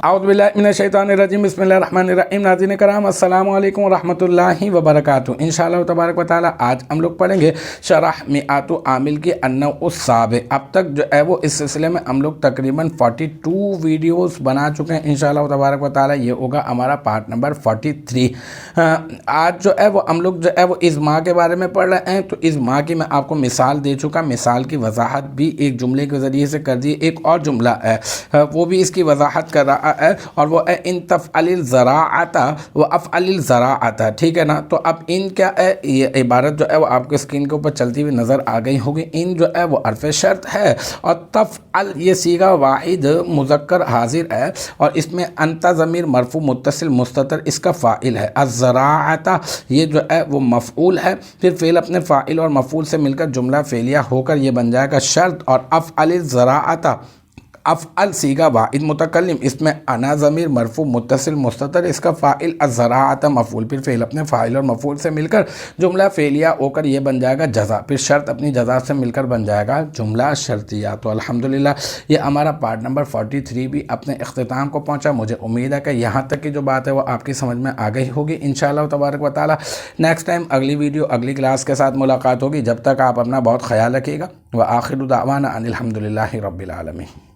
اعوذ باللہ من الشیطان الرجیم بسم اللہ الرحمن الرحیم۔ ناظرین کرام السلام علیکم ورحمۃ اللہ وبرکاتہ۔ انشاءاللہ تبارک و تعالی آج ہم لوگ پڑھیں گے شرح مئات عامل کی النوع السابع۔ اب تک جو ہے وہ اس سلسلے میں ہم لوگ تقریباً 42 ویڈیوز بنا چکے ہیں۔ انشاءاللہ تبارک و تعالی یہ ہوگا ہمارا پارٹ نمبر 43۔ آج جو ہے وہ ہم لوگ جو ہے وہ ازماع کے بارے میں پڑھ رہے ہیں۔ تو ازماع کی میں آپ کو مثال دے چکا، مثال کی وضاحت بھی ایک جملے کے ذریعے سے کر دی۔ ایک اور جملہ ہے وہ بھی اس کی وضاحت کر رہا ہے اور وہ ہے ان تفعل الزراعۃ وافعل الزراعۃ، ٹھیک ہے نا۔ تو اب ان کیا ہے، یہ عبارت جو ہے وہ آپ کو اسکرین کے اوپر چلتی ہوئی نظر آ گئی ہوگی۔ ان جو ہے وہ حرف شرط ہے اور تفعل یہ صیغہ واحد مذکر حاضر ہے اور اس میں انت ضمیر مرفوع متصل مستتر اس کا فاعل ہے۔ الزراعۃ یہ جو ہے وہ مفعول ہے، پھر فعل اپنے فاعل اور مفعول سے مل کر جملہ فعلیہ ہو کر یہ بن جائے گا شرط، اور افعل الزراعۃ افعل صیغہ واحد متکلم اس میں انا ضمیر مرفوع متصل مستتر اس کا فاعل، الزراعۃ مفعول، پھر فعل اپنے فاعل اور مفعول سے مل کر جملہ فعلیہ ہو کر یہ بن جائے گا جزا، پھر شرط اپنی جزا سے مل کر بن جائے گا جملہ شرطیہ۔ تو الحمدللہ یہ ہمارا پارٹ نمبر 43 بھی اپنے اختتام کو پہنچا۔ مجھے امید ہے کہ یہاں تک کی جو بات ہے وہ آپ کی سمجھ میں آ گئی ہوگی۔ انشاءاللہ تبارک و تعالی نیکسٹ ٹائم اگلی ویڈیو اگلی کلاس کے ساتھ ملاقات ہوگی۔ جب تک آپ اپنا بہت خیال رکھیے گا۔ وآخر دعوانا ان الحمدللہ رب العالمین۔